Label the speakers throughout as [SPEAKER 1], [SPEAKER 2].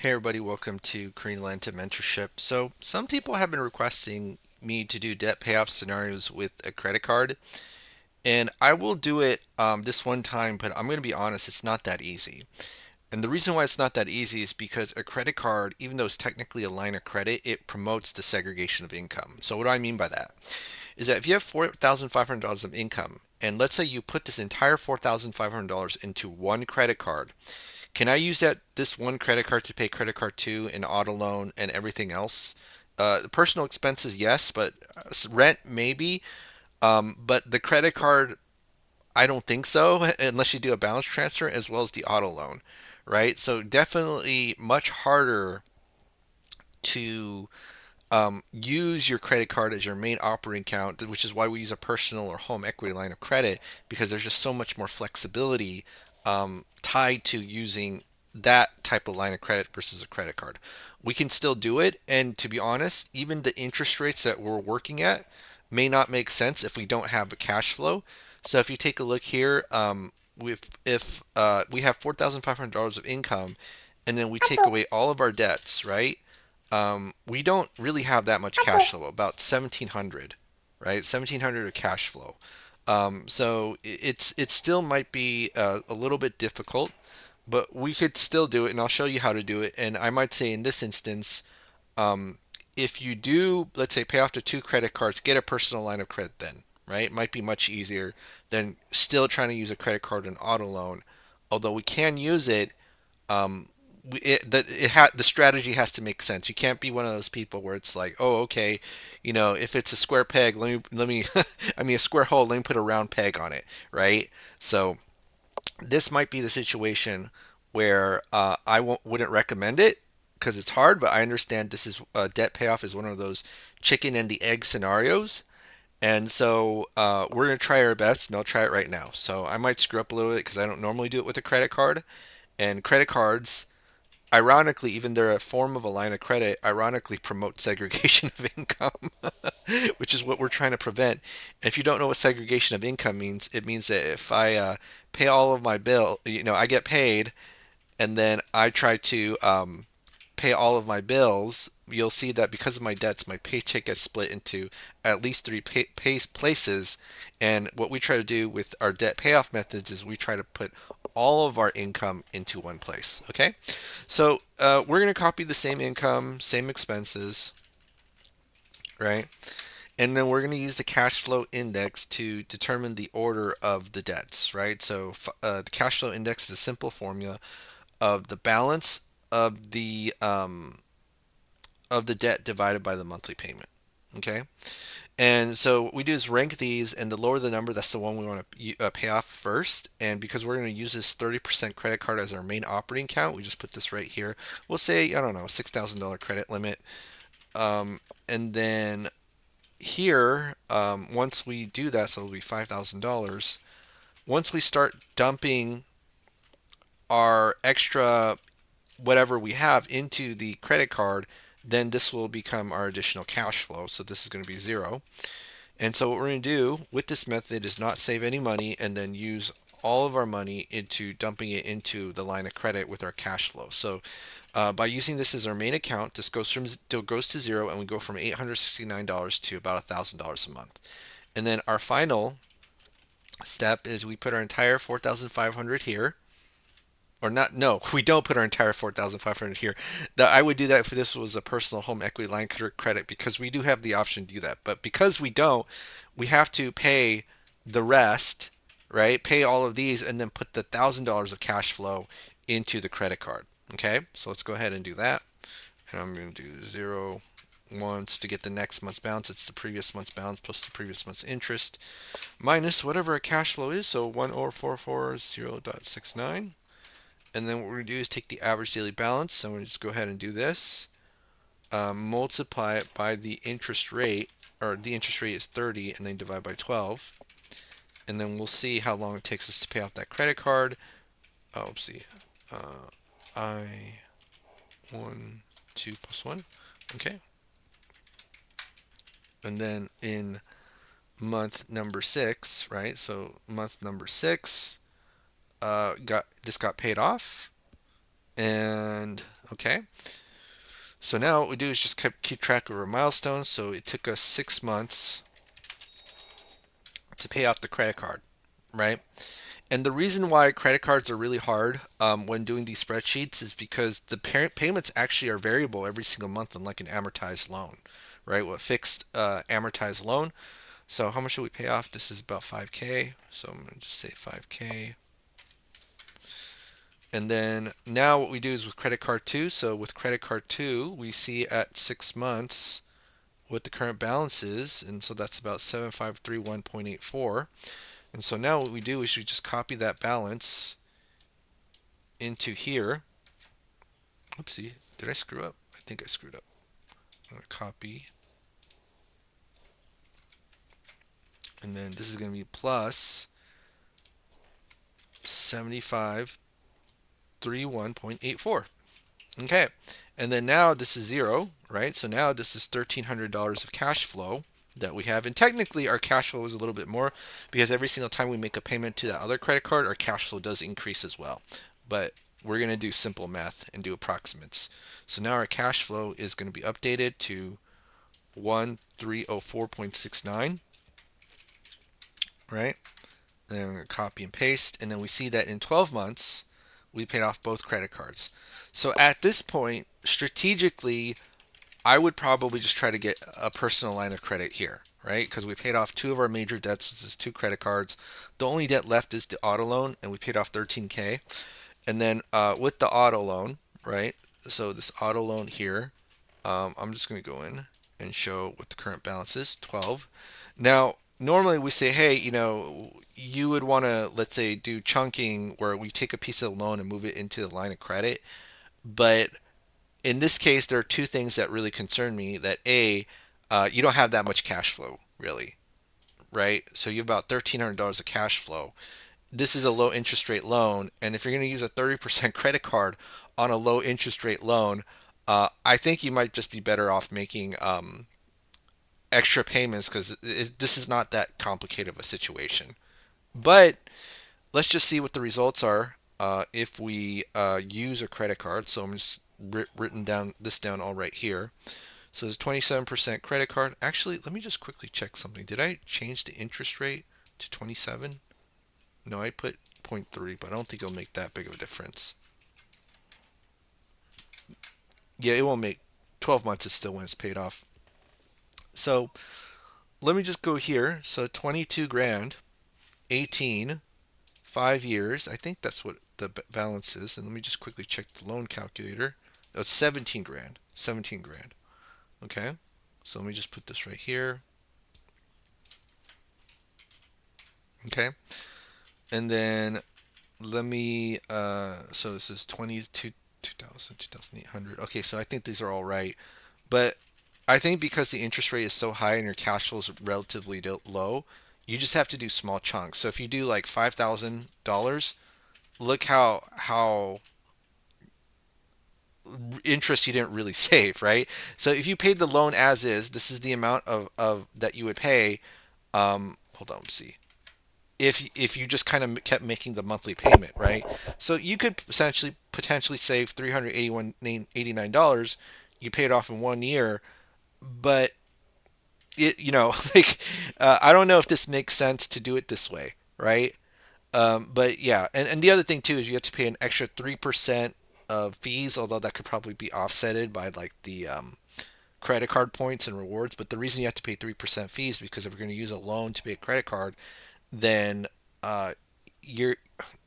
[SPEAKER 1] Hey everybody, welcome to Greenland to Mentorship. So some people have been requesting me to do debt payoff scenarios with a credit card, and I will do it this one time, but I'm going to be honest, it's not that easy. And the reason why it's not that easy is because a credit card, even though it's technically a line of credit, it promotes the segregation of income. So what do I mean by that? Is that if you have $4,500 of income, and let's say you put this entire $4,500 into one credit card, can I use this one credit card to pay credit card two and auto loan and everything else? Personal expenses, yes, but rent maybe. But the credit card, I don't think so, unless you do a balance transfer as well as the auto loan, right? So definitely much harder to use your credit card as your main operating account, which is why we use a personal or home equity line of credit because there's just so much more flexibility tied to using that type of line of credit versus a credit card. We can still do it, and to be honest, even the interest rates that we're working at may not make sense if we don't have a cash flow. So if you take a look here, if we have $4,500 of income, and then we take away all of our debts, right? We don't really have that much cash flow, about 1,700, right? 1,700 of cash flow. So it still might be a little bit difficult, but we could still do it, and I'll show you how to do it. And I might say in this instance, um, if you do, let's say, pay off to two credit cards, get a personal line of credit then, right? It might be much easier than still trying to use a credit card and auto loan. Although we can use it, um, the strategy has to make sense. You can't be one of those people where it's like, oh, okay, if it's a square peg, let me I mean a square hole, let me put a round peg on it, right? So this might be the situation where I wouldn't recommend it because it's hard, but I understand this is debt payoff is one of those chicken and the egg scenarios. And so we're going to try our best, and I'll try it right now. So I might screw up a little bit because I don't normally do it with a credit card. And credit cards, ironically, even they're a form of a line of credit, ironically promote segregation of income, which is what we're trying to prevent. And if you don't know what segregation of income means, it means that if I pay all of my bill, I get paid, and then I try to pay all of my bills, you'll see that because of my debts, my paycheck gets split into at least three places. And what we try to do with our debt payoff methods is we try to put all of our income into one place. Okay, so we're going to copy the same income, same expenses, right? And then we're going to use the cash flow index to determine the order of the debts, right? So the cash flow index is a simple formula of the balance of the debt divided by the monthly payment. Okay, and so what we do is rank these, and the lower the number, that's the one we want to pay off first. And because we're going to use this 30% credit card as our main operating account, we just put this right here. We'll say, I don't know, $6,000 credit limit. And then here, once we do that, so it'll be $5,000. Once we start dumping our extra whatever we have into the credit card, then this will become our additional cash flow. So this is going to be zero. And so what we're going to do with this method is not save any money and then use all of our money into dumping it into the line of credit with our cash flow. So by using this as our main account, this goes to zero, and we go from $869 to about $1,000 a month. And then our final step is we put our entire 4,500 here, or not. No, we don't put our entire 4,500 here. I would do that if this was a personal home equity line credit because we do have the option to do that. But because we don't, we have to pay the rest, right? Pay all of these and then put the $1,000 of cash flow into the credit card. Okay, so let's go ahead and do that. And I'm going to do zero once to get the next month's balance. It's the previous month's balance plus the previous month's interest minus whatever our cash flow is. So 10,440.69. And then what we're going to do is take the average daily balance. So I'm going to just go ahead and do this. Multiply it by the interest rate, or the interest rate is 30, and then divide by 12. And then we'll see how long it takes us to pay off that credit card. Oh, oopsie. I 1, 2 plus 1. Okay. And then in month number 6, right? So month number 6, got paid off. And okay, so now what we do is just keep track of our milestones. So it took us 6 months to pay off the credit card, right? And the reason why credit cards are really hard when doing these spreadsheets is because the parent payments actually are variable every single month, unlike an amortized loan, right? Well, a fixed amortized loan. So how much should we pay off? This is about 5K. So I'm going to just say 5K. And then now what we do is with credit card two. So with credit card two, we see at 6 months what the current balance is. And so that's about 7531.84. And so now what we do is we just copy that balance into here. Oopsie, did I screw up? I think I screwed up. I'm going to copy. And then this is going to be plus 7531.84. Okay, and then now this is zero, right? So now this is $1,300 of cash flow that we have. And technically our cash flow is a little bit more because every single time we make a payment to that other credit card, our cash flow does increase as well. But we're going to do simple math and do approximates. So now our cash flow is going to be updated to 1304.69, right? And then we're going to copy and paste. And then we see that in 12 months, we paid off both credit cards. So at this point, strategically, I would probably just try to get a personal line of credit here, right? Because we paid off two of our major debts, which is two credit cards. The only debt left is the auto loan, and we paid off 13K. And then with the auto loan, right? So this auto loan here, I'm just going to go in and show what the current balance is, 12. Now, normally we say, hey, you would want to, let's say, do chunking where we take a piece of the loan and move it into the line of credit. But in this case, there are two things that really concern me. That A, you don't have that much cash flow, really, right? So you have about $1,300 of cash flow. This is a low interest rate loan, and if you're going to use a 30% credit card on a low interest rate loan, I think you might just be better off making extra payments because this is not that complicated of a situation. But let's just see what the results are if we use a credit card. So I'm just written down this down all right here. So it's 27% credit card. Actually, let me just quickly check something. Did I change the interest rate to 27? No, I put 0.3, but I don't think it'll make that big of a difference. Yeah, it won't make 12 months is still when it's paid off. So let me just go here. So 22 grand, 18, 5 years. I think that's what the balance is. And let me just quickly check the loan calculator. That's 17 grand. 17 grand. Okay. So let me just put this right here. Okay. And then let me, so this is 22, 2000, 2800. Okay. So I think these are all right. But I think because the interest rate is so high and your cash flow is relatively low, you just have to do small chunks. So if you do like $5,000, look how interest you didn't really save, right? So if you paid the loan as is, this is the amount of that you would pay. Hold on, let's see. If you just kind of kept making the monthly payment, right? So you could potentially save $381.89. You pay it off in 1 year, but like I don't know if this makes sense to do it this way, right? But yeah, and the other thing too is you have to pay an extra 3% of fees, although that could probably be offsetted by like the credit card points and rewards. But the reason you have to pay 3% fees because if you're going to use a loan to pay a credit card, then you're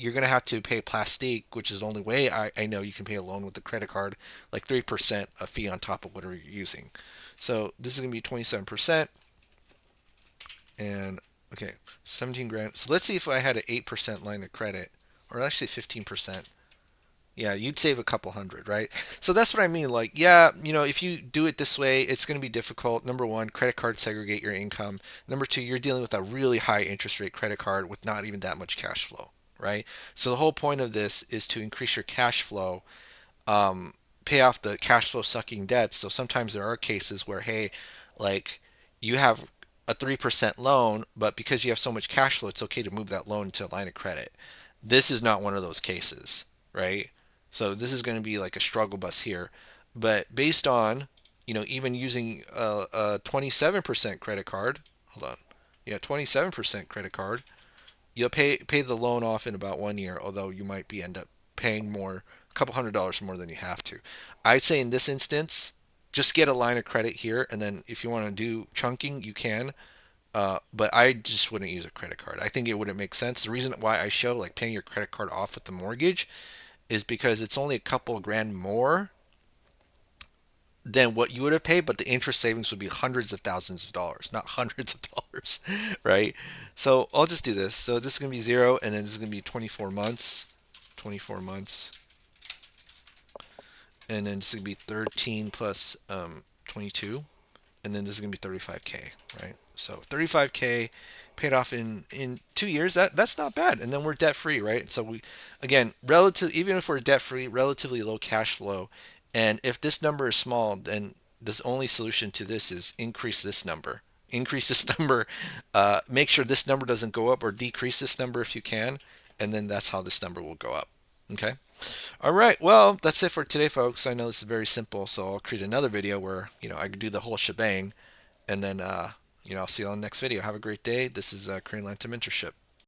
[SPEAKER 1] going to have to pay plastique, which is the only way I know you can pay a loan with a credit card, like 3% a fee on top of whatever you're using. So this is going to be 27%. And okay, 17 grand. So let's see if I had an 8% line of credit, or actually 15%. Yeah, you'd save a couple hundred, right? So that's what I mean. Like, yeah, if you do it this way, it's going to be difficult. Number one, credit cards segregate your income. Number two, you're dealing with a really high interest rate credit card with not even that much cash flow, right? So the whole point of this is to increase your cash flow, pay off the cash flow sucking debts. So sometimes there are cases where, hey, like you have a 3% loan, but because you have so much cash flow, it's okay to move that loan to a line of credit. This is not one of those cases, right? So this is going to be like a struggle bus here. But based on, even using a 27% credit card, hold on. Yeah, 27% credit card, you'll pay the loan off in about 1 year, although you might be end up paying more, a couple $100 more than you have to. I'd say in this instance, just get a line of credit here, and then if you want to do chunking, you can. But I just wouldn't use a credit card. I think it wouldn't make sense. The reason why I show like paying your credit card off with the mortgage is because it's only a couple of grand more than what you would have paid, but the interest savings would be hundreds of thousands of dollars, not hundreds of dollars, right? So I'll just do this. So this is going to be 0, and then this is going to be 24 months, 24 months, and then this is going to be 13 plus 22, and then this is going to be 35K, right? So 35K paid off in 2 years. That's not bad, and then we're debt free, right? So we, again, relative, even if we're debt free, relatively low cash flow, and if this number is small, then the only solution to this is increase this number. Increase this number. Make sure this number doesn't go up, or decrease this number if you can, and then that's how this number will go up. Okay. All right. Well, that's it for today, folks. I know this is very simple, so I'll create another video where I can do the whole shebang, and then I'll see you on the next video. Have a great day. This is Korean Land to Mentorship.